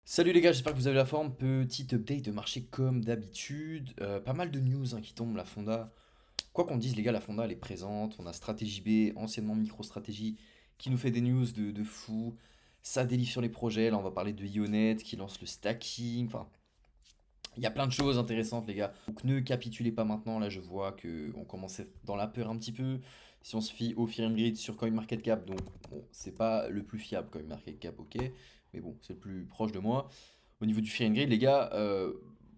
Salut les gars, j'espère que vous avez la forme. Petite update de marché comme d'habitude. Pas mal de news qui tombent. La Fonda, quoi qu'on dise les gars, la Fonda elle est présente. On a Stratégie B, anciennement MicroStratégie, qui nous fait des news de fou. Ça délivre sur les projets. Là on va parler de Ionnet qui lance le stacking. Enfin, il y a plein de choses intéressantes les gars. Donc ne capitulez pas maintenant. Là je vois que on commence à être dans la peur un petit peu. Si on se fie au Fear and Greed sur CoinMarketCap, donc bon, c'est pas le plus fiable CoinMarketCap, ok. Mais bon, c'est le plus proche de moi. Au niveau du Fear and Greed, les gars,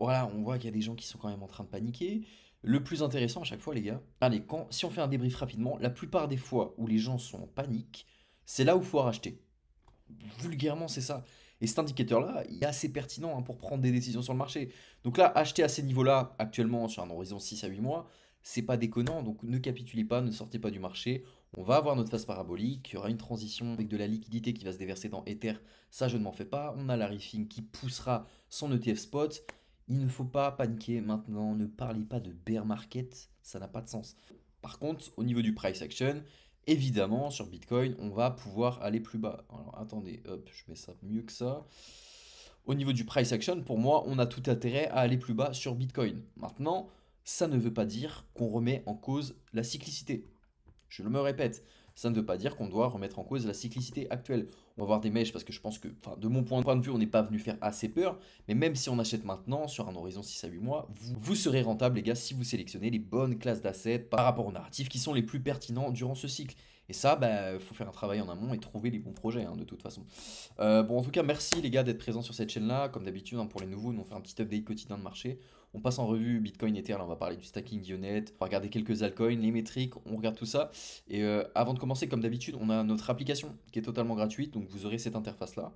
voilà, on voit qu'il y a des gens qui sont quand même en train de paniquer. Le plus intéressant à chaque fois, les gars, allez, si on fait un débrief rapidement, la plupart des fois où les gens sont en panique, c'est là où il faut racheter. Vulgairement, c'est ça. Et cet indicateur-là, il est assez pertinent pour prendre des décisions sur le marché. Donc là, acheter à ces niveaux-là, actuellement, sur un horizon 6 à 8 mois, c'est pas déconnant. Donc ne capitulez pas, ne sortez pas du marché. On va avoir notre phase parabolique. Il y aura une transition avec de la liquidité qui va se déverser dans Ether. Ça, je ne m'en fais pas. On a la Riffing qui poussera son ETF spot. Il ne faut pas paniquer maintenant. Ne parlez pas de bear market. Ça n'a pas de sens. Par contre, au niveau du price action, évidemment, sur Bitcoin, on va pouvoir aller plus bas. Alors attendez, hop, je mets ça mieux que ça. Au niveau du price action, pour moi, on a tout intérêt à aller plus bas sur Bitcoin. Maintenant, ça ne veut pas dire qu'on remet en cause la cyclicité. Je me répète, ça ne veut pas dire qu'on doit remettre en cause la cyclicité actuelle. On va voir des mèches parce que je pense que, enfin, de mon point de vue, on n'est pas venu faire assez peur. Mais même si on achète maintenant, sur un horizon 6 à 8 mois, vous serez rentable, les gars, si vous sélectionnez les bonnes classes d'assets par rapport aux narratifs qui sont les plus pertinents durant ce cycle. Et ça, bah, faut faire un travail en amont et trouver les bons projets, hein, de toute façon. Bon, en tout cas, merci les gars d'être présents sur cette chaîne-là. Comme d'habitude, hein, pour les nouveaux, nous on fait un petit update quotidien de marché. On passe en revue Bitcoin, Ether, là on va parler du stacking Dionet, on va regarder quelques altcoins, les métriques, on regarde tout ça. Et avant de commencer, comme d'habitude, on a notre application qui est totalement gratuite, donc vous aurez cette interface-là.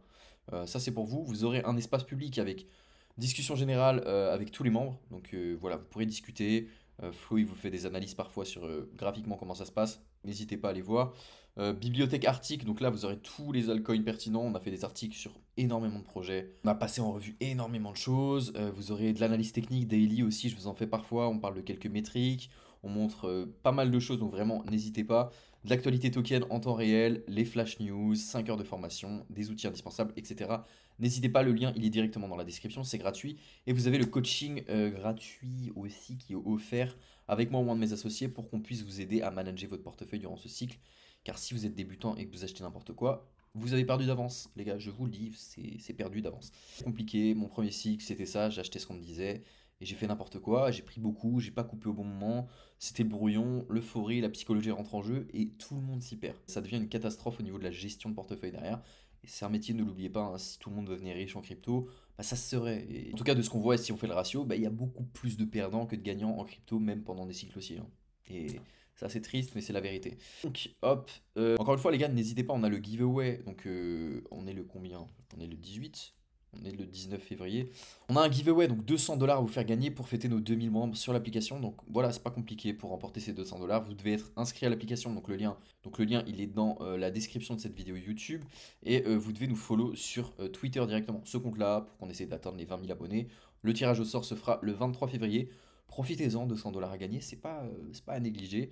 Ça c'est pour vous. Vous aurez un espace public avec discussion générale avec tous les membres. Donc voilà, vous pourrez discuter. Flo, il vous fait des analyses parfois sur graphiquement comment ça se passe. N'hésitez pas à les voir. Bibliothèque article, donc là vous aurez tous les altcoins pertinents. On a fait des articles sur énormément de projets. On a passé en revue énormément de choses. Vous aurez de l'analyse technique daily aussi, je vous en fais parfois. On parle de quelques métriques. On montre pas mal de choses, donc vraiment n'hésitez pas. De l'actualité token en temps réel, les flash news, 5 heures de formation, des outils indispensables, etc. N'hésitez pas, le lien il est directement dans la description, c'est gratuit. Et vous avez le coaching gratuit aussi qui est offert avec moi ou un de mes associés pour qu'on puisse vous aider à manager votre portefeuille durant ce cycle. Car si vous êtes débutant et que vous achetez n'importe quoi, vous avez perdu d'avance, les gars, je vous le dis, c'est perdu d'avance. Compliqué, mon premier cycle c'était ça, j'ai acheté ce qu'on me disait. Et j'ai fait n'importe quoi, j'ai pris beaucoup, j'ai pas coupé au bon moment, c'était le brouillon, l'euphorie, la psychologie rentrent en jeu et tout le monde s'y perd. Ça devient une catastrophe au niveau de la gestion de portefeuille derrière. Et c'est un métier, ne l'oubliez pas, hein, si tout le monde devenait riche en crypto, bah ça se serait. Et en tout cas, de ce qu'on voit, si on fait le ratio, bah il y a beaucoup plus de perdants que de gagnants en crypto, même pendant des cycles haussiers, hein. Et ça c'est triste, mais c'est la vérité. Donc hop, encore une fois les gars, n'hésitez pas, on a le giveaway, donc on est le combien? On est le 18. On est le 19 février. On a un giveaway, donc 200 dollars à vous faire gagner pour fêter nos 2000 membres sur l'application. Donc voilà, c'est pas compliqué pour remporter ces 200 dollars. Vous devez être inscrit à l'application, donc le lien il est dans la description de cette vidéo YouTube. Et vous devez nous follow sur Twitter directement, ce compte-là, pour qu'on essaie d'atteindre les 20 000 abonnés. Le tirage au sort se fera le 23 février. Profitez-en, 200 dollars à gagner, c'est pas à négliger.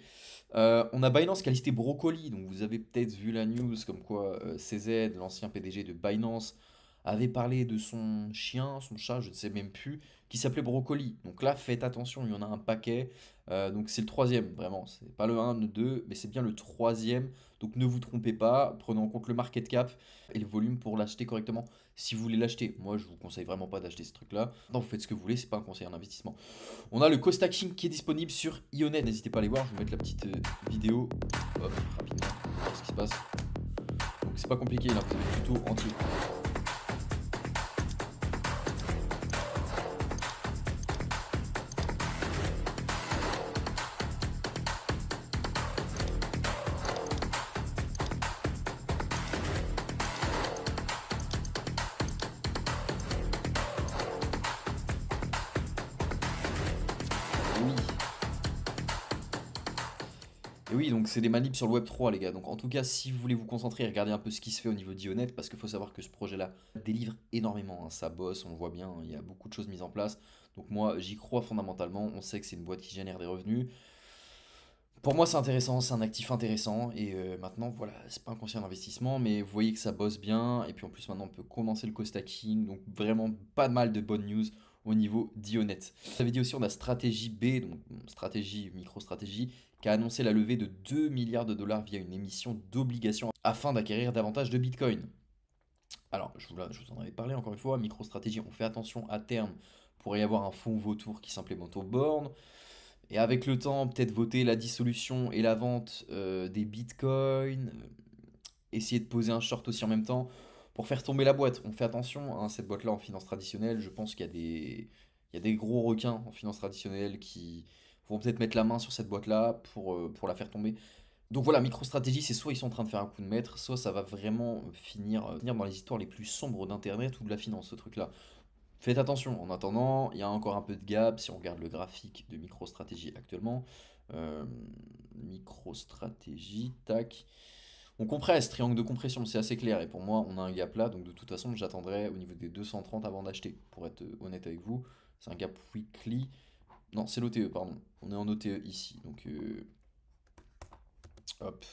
On a Binance qui a listé Brocoli, donc vous avez peut-être vu la news comme quoi CZ, l'ancien PDG de Binance, avait parlé de son chien, son chat, je ne sais même plus, qui s'appelait Brocoli. Donc là, faites attention, il y en a un paquet. Donc c'est le troisième, vraiment. C'est pas le un, le 2, mais c'est bien le troisième. Donc ne vous trompez pas, prenez en compte le market cap et le volume pour l'acheter correctement. Si vous voulez l'acheter, moi je vous conseille vraiment pas d'acheter ce truc-là. Non, vous faites ce que vous voulez, c'est pas un conseil en investissement. On a le co-stacking qui est disponible sur Ionnet, n'hésitez pas à aller voir, je vais vous mettre la petite vidéo, hop, rapidement, pour voir ce qui se passe. Donc c'est pas compliqué, là, vous avez le tuto entier. Et oui, et oui, donc c'est des manips sur le Web 3, les gars. Donc en tout cas, si vous voulez vous concentrer et regarder un peu ce qui se fait au niveau d'Ionet, parce qu'il faut savoir que ce projet-là délivre énormément, hein. Ça bosse, on le voit bien, hein, il y a beaucoup de choses mises en place. Donc moi, j'y crois fondamentalement. On sait que c'est une boîte qui génère des revenus. Pour moi, c'est intéressant, c'est un actif intéressant. Et maintenant, voilà, c'est pas un conseil d'investissement, mais vous voyez que ça bosse bien. Et puis en plus, maintenant, on peut commencer le co-stacking. Donc vraiment pas mal de bonnes news au niveau d'Ionet. Vous avez dit aussi, on a Stratégie B, donc stratégie, micro-stratégie, qui a annoncé la levée de 2 milliards de dollars via une émission d'obligations afin d'acquérir davantage de Bitcoin. Alors, je vous en avais parlé encore une fois, micro-stratégie, on fait attention à terme. Pourrait y avoir un fonds vautour qui s'implémente au board. Et avec le temps, peut-être voter la dissolution et la vente des bitcoins, essayer de poser un short aussi en même temps pour faire tomber la boîte. On fait attention, hein, cette boîte-là en finance traditionnelle, je pense qu'il y a il y a des gros requins en finance traditionnelle qui vont peut-être mettre la main sur cette boîte-là pour la faire tomber. Donc voilà, MicroStrategy, c'est soit ils sont en train de faire un coup de maître, soit ça va vraiment finir dans les histoires les plus sombres d'Internet ou de la finance, ce truc-là. Faites attention, en attendant, il y a encore un peu de gap si on regarde le graphique de MicroStrategy actuellement. Euh, MicroStrategy, tac. On compresse, triangle de compression, c'est assez clair. Et pour moi, on a un gap là, donc de toute façon, j'attendrai au niveau des 230 avant d'acheter, pour être honnête avec vous. C'est un gap weekly. Non, c'est l'OTE, pardon. On est en OTE ici, donc hop.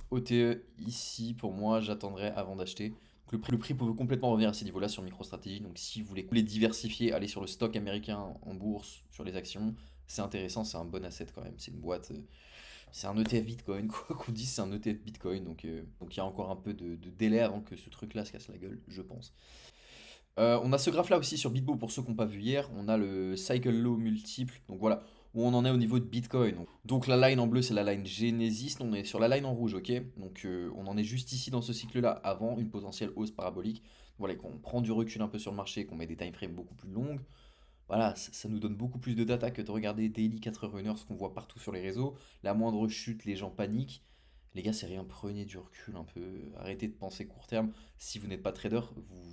OTE ici, pour moi, j'attendrai avant d'acheter. Donc le prix peut complètement revenir à ces niveaux-là sur MicroStrategy. Donc si vous voulez diversifier, aller sur le stock américain en bourse, sur les actions, c'est intéressant, c'est un bon asset quand même. C'est une boîte, c'est un ETF Bitcoin, quoi qu'on dise, c'est un ETF Bitcoin. Donc il y a encore un peu de délai avant que ce truc-là se casse la gueule, je pense. On a ce graphe-là aussi sur BitBo pour ceux qui n'ont pas vu hier. On a le cycle low multiple. Donc voilà, où on en est au niveau de Bitcoin. Donc la line en bleu, c'est la line Genesis. On est sur la line en rouge, ok? Donc on en est juste ici dans ce cycle-là avant une potentielle hausse parabolique. Voilà, qu'on prend du recul un peu sur le marché, qu'on met des time frames beaucoup plus longues. Voilà, ça nous donne beaucoup plus de data que de regarder daily 4 heures 1 heure, ce qu'on voit partout sur les réseaux. La moindre chute, les gens paniquent. Les gars, c'est rien, prenez du recul un peu, arrêtez de penser court terme. Si vous n'êtes pas trader,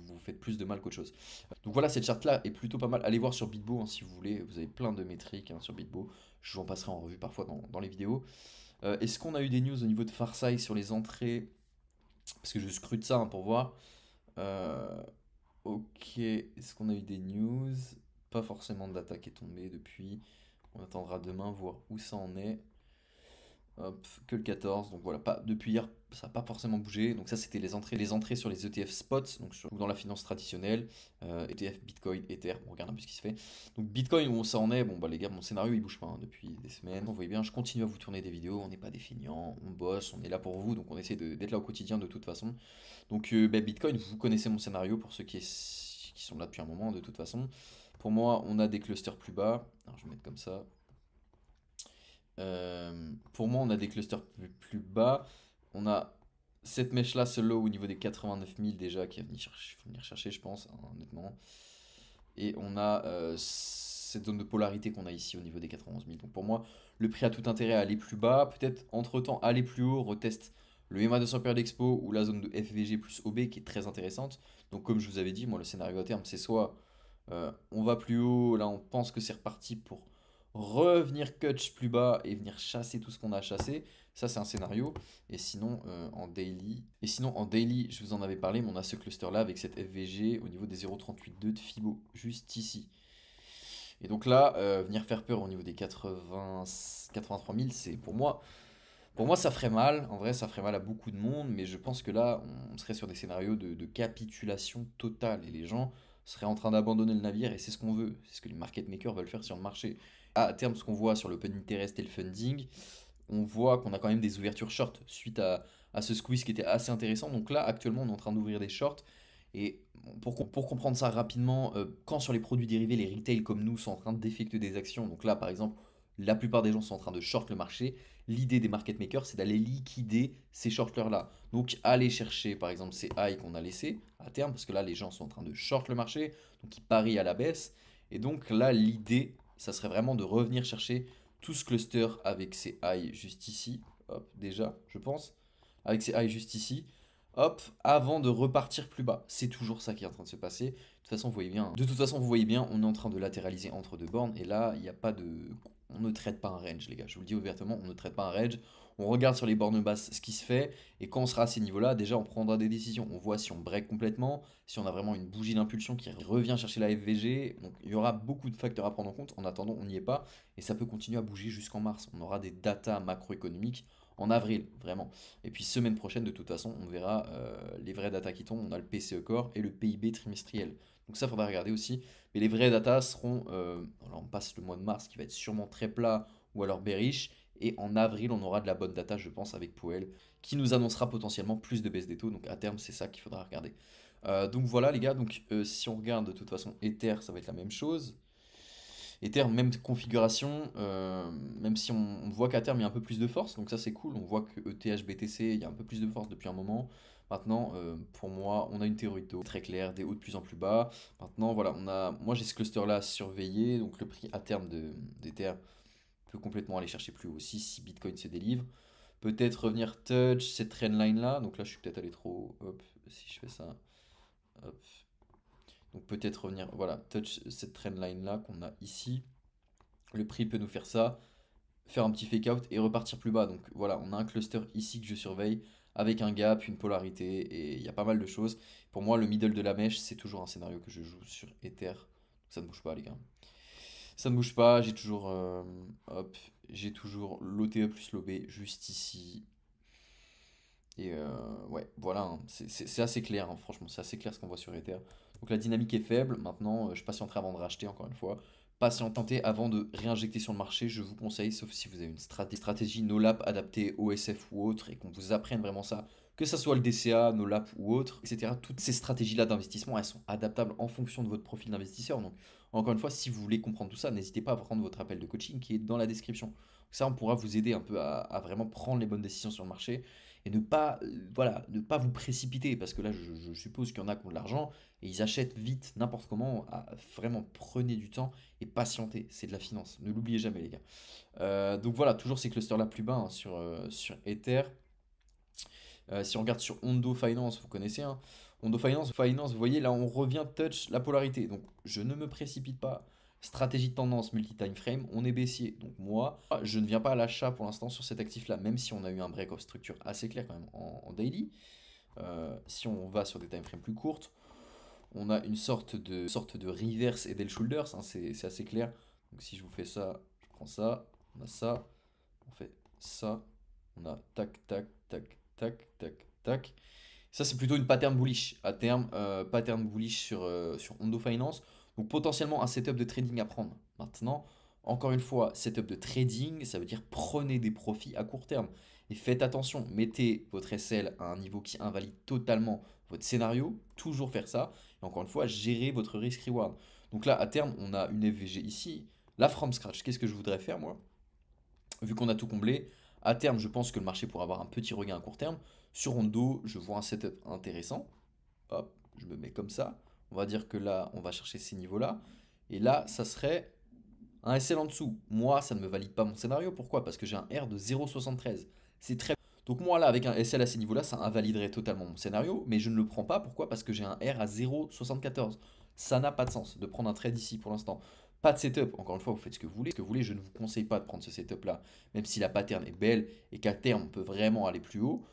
vous faites plus de mal qu'autre chose. Donc voilà, cette charte-là est plutôt pas mal. Allez voir sur Bitbo hein, si vous voulez, vous avez plein de métriques hein, sur Bitbo. Je vous en passerai en revue parfois dans les vidéos. Est-ce qu'on a eu des news au niveau de Farsight sur les entrées? Parce que je scrute ça hein, pour voir. Euh, ok, est-ce qu'on a eu des news? Pas forcément de data qui est tombée depuis. On attendra demain voir où ça en est. Hop, que le 14, donc voilà, pas, depuis hier, ça n'a pas forcément bougé. Donc ça, c'était les entrées sur les ETF spots, donc dans la finance traditionnelle, ETF, Bitcoin, Ether, on regarde un peu ce qui se fait. Donc Bitcoin, où ça en est, bon bah les gars, mon scénario, il bouge pas hein, depuis des semaines. Vous voyez bien, je continue à vous tourner des vidéos, on n'est pas des feignants, on bosse, on est là pour vous, donc on essaie d'être là au quotidien de toute façon. Donc bah, Bitcoin, vous connaissez mon scénario pour ceux qui sont là depuis un moment, de toute façon. Pour moi, on a des clusters plus bas. Alors, je vais mettre comme ça. Pour moi, on a des clusters plus bas. On a cette mèche-là, ce low au niveau des 89 000 déjà, qui va venir chercher, je pense, hein, honnêtement. Et on a cette zone de polarité qu'on a ici au niveau des 91 000. Donc pour moi, le prix a tout intérêt à aller plus bas. Peut-être entre-temps aller plus haut, reteste le EMA 200 période expo ou la zone de FVG plus OB qui est très intéressante. Donc comme je vous avais dit, moi le scénario à terme, c'est soit on va plus haut, là on pense que c'est reparti pour revenir catch plus bas et venir chasser tout ce qu'on a chassé. Ça c'est un scénario. Et sinon en daily, je vous en avais parlé, mais on a ce cluster là avec cette FVG au niveau des 0,38,2 de Fibo, juste ici. Et donc là, venir faire peur au niveau des 83 000, c'est pour moi ça ferait mal. En vrai, ça ferait mal à beaucoup de monde, mais je pense que là, on serait sur des scénarios de capitulation totale et les gens seraient en train d'abandonner le navire et c'est ce qu'on veut. C'est ce que les market makers veulent faire sur le marché. À terme, ce qu'on voit sur l'open interest et le funding, on voit qu'on a quand même des ouvertures short suite à ce squeeze qui était assez intéressant. Donc là, actuellement, on est en train d'ouvrir des shorts. Et pour comprendre ça rapidement, quand sur les produits dérivés, les retail comme nous sont en train d'effectuer des actions, donc là, par exemple, la plupart des gens sont en train de short le marché, l'idée des market makers, c'est d'aller liquider ces shorters-là. Donc aller chercher, par exemple, ces highs qu'on a laissés à terme, parce que là, les gens sont en train de short le marché, donc ils parient à la baisse. Et donc là, l'idée, ça serait vraiment de revenir chercher tout ce cluster avec ses highs juste ici, hop, déjà, je pense, avec ses highs juste ici, hop, avant de repartir plus bas. C'est toujours ça qui est en train de se passer. De toute façon, vous voyez bien, on est en train de latéraliser entre deux bornes, et là, il n'y a pas de... On ne traite pas un range, les gars. Je vous le dis ouvertement, on ne traite pas un range. On regarde sur les bornes basses ce qui se fait, et quand on sera à ces niveaux-là, déjà on prendra des décisions. On voit si on break complètement, si on a vraiment une bougie d'impulsion qui revient chercher la FVG. Donc il y aura beaucoup de facteurs à prendre en compte. En attendant, on n'y est pas, et ça peut continuer à bouger jusqu'en mars. On aura des datas macroéconomiques en avril, vraiment. Et puis semaine prochaine, de toute façon, on verra les vraies datas qui tombent. On a le PCE Core et le PIB trimestriel. Donc ça, faudra regarder aussi. Mais les vraies datas seront, alors on passe le mois de mars qui va être sûrement très plat ou alors bearish. Et en avril, on aura de la bonne data, je pense, avec Powell, qui nous annoncera potentiellement plus de baisse des taux. Donc à terme, c'est ça qu'il faudra regarder. Donc voilà les gars, donc si on regarde de toute façon Ether, ça va être la même chose. Ether, même configuration, même si on voit qu'à terme il y a un peu plus de force, donc ça c'est cool. On voit que ETH, BTC, il y a un peu plus de force depuis un moment. Maintenant, pour moi, on a une théorie de taux très claire, des hauts de plus en plus bas. Maintenant, voilà, moi j'ai ce cluster-là à surveiller, donc le prix à terme d'Ether peut complètement aller chercher plus haut aussi si Bitcoin se délivre. Peut-être revenir touch cette trendline là, donc là je suis peut-être allé trop haut. Hop, si je fais ça, hop. Donc peut-être revenir, voilà, touch cette trendline là qu'on a ici. Le prix peut nous faire ça, faire un petit fake out et repartir plus bas. Donc voilà, on a un cluster ici que je surveille avec un gap, une polarité et il y a pas mal de choses. Pour moi, le middle de la mèche, c'est toujours un scénario que je joue sur Ether. Ça ne bouge pas, les gars. Ça ne bouge pas, j'ai toujours, hop, j'ai toujours l'OTE plus l'OB juste ici. Et ouais, voilà, hein, c'est assez clair, hein, franchement, c'est assez clair ce qu'on voit sur Ether. Donc la dynamique est faible, maintenant je patienterai avant de racheter encore une fois. Patienter avant de réinjecter sur le marché, je vous conseille, sauf si vous avez une stratégie NoLap adaptée OSF ou autre, et qu'on vous apprenne vraiment ça, que ça soit le DCA, NoLap ou autre, etc. Toutes ces stratégies-là d'investissement, elles sont adaptables en fonction de votre profil d'investisseur. Donc encore une fois, si vous voulez comprendre tout ça, n'hésitez pas à prendre votre appel de coaching qui est dans la description. Ça, on pourra vous aider un peu à vraiment prendre les bonnes décisions sur le marché et ne pas, voilà, ne pas vous précipiter, parce que là, je suppose qu'il y en a qui ont de l'argent, et ils achètent vite, n'importe comment. Vraiment, prenez du temps et patientez, c'est de la finance, ne l'oubliez jamais les gars. Donc voilà, toujours ces clusters-là plus bas hein, sur Ether. Si on regarde sur Hondo Finance, vous connaissez, hein, Hondo Finance, vous voyez, là on revient touch la polarité, donc je ne me précipite pas. Stratégie de tendance multi-time frame, on est baissier. Donc moi, je ne viens pas à l'achat pour l'instant sur cet actif-là, même si on a eu un break of structure assez clair quand même en daily. Si on va sur des time frames plus courtes, on a une sorte de reverse et del shoulders, hein, c'est assez clair. Donc si je vous fais ça, je prends ça, on a ça, on fait ça, on a tac, tac, tac, tac, tac, tac. Ça, c'est plutôt une pattern bullish à terme, pattern bullish sur Hondo Finance. Donc potentiellement un setup de trading à prendre. Maintenant, encore une fois, setup de trading, ça veut dire prenez des profits à court terme. Et faites attention, mettez votre SL à un niveau qui invalide totalement votre scénario, toujours faire ça. Et encore une fois, gérez votre risk-reward. Donc là, à terme, on a une FVG ici. Là, from scratch, qu'est-ce que je voudrais faire moi? Vu qu'on a tout comblé, à terme, je pense que le marché pourra avoir un petit regain à court terme. Sur Rondo, je vois un setup intéressant. Hop, je me mets comme ça. On va dire que là, on va chercher ces niveaux-là. Et là, ça serait un SL en dessous. Moi, ça ne me valide pas mon scénario. Pourquoi? Parce que j'ai un R de 0,73. C'est très... Donc moi, là, avec un SL à ces niveaux-là, ça invaliderait totalement mon scénario. Mais je ne le prends pas. Pourquoi? Parce que j'ai un R à 0,74. Ça n'a pas de sens de prendre un trade ici pour l'instant. Pas de setup. Encore une fois, vous faites ce que vous voulez. Ce que vous voulez, je ne vous conseille pas de prendre ce setup-là. Même si la pattern est belle et qu'à terme, on peut vraiment aller plus haut.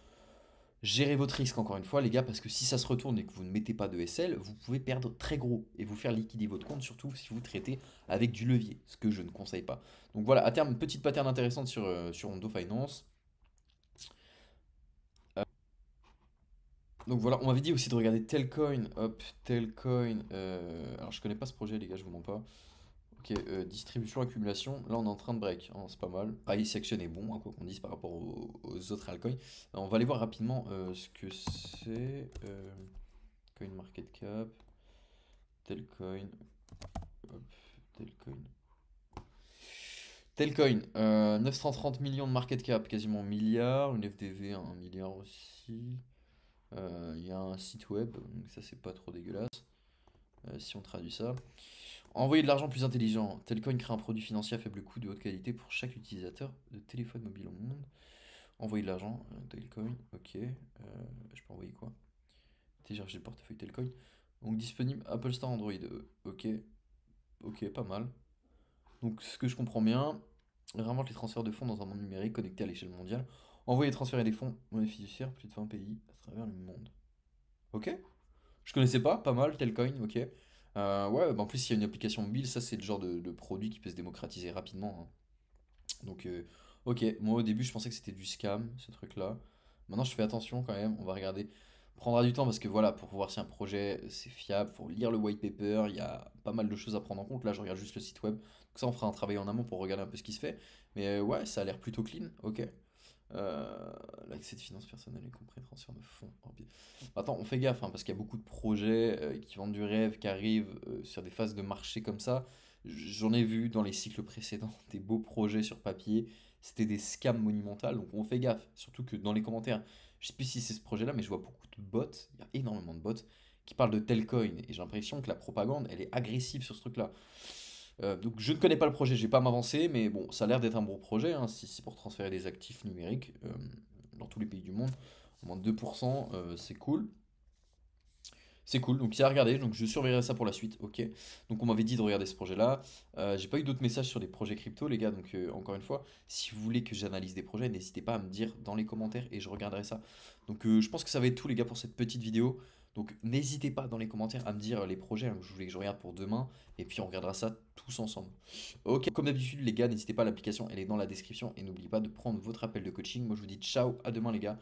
Gérez votre risque encore une fois, les gars, parce que si ça se retourne et que vous ne mettez pas de SL, vous pouvez perdre très gros et vous faire liquider votre compte, surtout si vous traitez avec du levier, ce que je ne conseille pas. Donc voilà, à terme, une petite pattern intéressante sur Hondo Finance. Euh, donc voilà, on m'avait dit aussi de regarder Telcoin. Hop, Telcoin. Alors je connais pas ce projet, les gars, je vous mens pas. Ok, distribution, accumulation. Là, on est en train de break, hein, c'est pas mal. Price action est bon, hein, quoi qu'on dise par rapport aux autres altcoins. On va aller voir rapidement ce que c'est. Coin market cap, Telcoin, hop, Telcoin. Telcoin, 930 millions de market cap, quasiment milliard. Une FDV, 1 milliard aussi. Il y a un site web, donc ça c'est pas trop dégueulasse. Si on traduit ça. Envoyer de l'argent plus intelligent. Telcoin crée un produit financier à faible coût de haute qualité pour chaque utilisateur de téléphone mobile au monde. Envoyer de l'argent, Telcoin, ok. Je peux envoyer quoi? Télécharger le portefeuille Telcoin. Donc disponible Apple Store Android. Ok, ok, pas mal. Donc ce que je comprends bien, réinvente les transferts de fonds dans un monde numérique connecté à l'échelle mondiale. Envoyer et transférer des fonds monnaie fiduciaire, plus de 20 pays à travers le monde. Ok. Je connaissais pas mal, Telcoin, ok. Ouais, bah en plus, il y a une application mobile, ça c'est le genre de produit qui peut se démocratiser rapidement, hein. Donc, ok, moi au début je pensais que c'était du scam, ce truc-là. Maintenant je fais attention quand même, on va regarder. Prendra du temps parce que voilà, pour voir si un projet c'est fiable, faut lire le white paper, il y a pas mal de choses à prendre en compte. Là je regarde juste le site web. Donc ça on fera un travail en amont pour regarder un peu ce qui se fait. Mais ouais, ça a l'air plutôt clean, ok. L'accès de finances personnelles y compris transfert de fonds. Attends, on fait gaffe hein, parce qu'il y a beaucoup de projets qui vendent du rêve, qui arrivent sur des phases de marché comme ça. J'en ai vu dans les cycles précédents des beaux projets sur papier. C'était des scams monumentaux, donc on fait gaffe. Surtout que dans les commentaires, je sais plus si c'est ce projet-là, mais je vois beaucoup de bots, il y a énormément de bots qui parlent de Telcoin. Et j'ai l'impression que la propagande, elle est agressive sur ce truc-là. Donc je ne connais pas le projet, je vais pas m'avancer, mais bon, ça a l'air d'être un bon projet, hein, si c'est pour transférer des actifs numériques dans tous les pays du monde. Au moins 2%, c'est cool. C'est cool, donc c'est à regarder, donc je surveillerai ça pour la suite, ok. Donc on m'avait dit de regarder ce projet-là. J'ai pas eu d'autres messages sur des projets crypto, les gars, donc encore une fois, si vous voulez que j'analyse des projets, n'hésitez pas à me dire dans les commentaires et je regarderai ça. Donc je pense que ça va être tout, les gars, pour cette petite vidéo. Donc n'hésitez pas dans les commentaires à me dire les projets hein, que je voulais que je regarde pour demain, et puis on regardera ça tous ensemble. Ok, comme d'habitude, les gars, n'hésitez pas, l'application, elle est dans la description, et n'oubliez pas de prendre votre appel de coaching. Moi je vous dis ciao, à demain, les gars.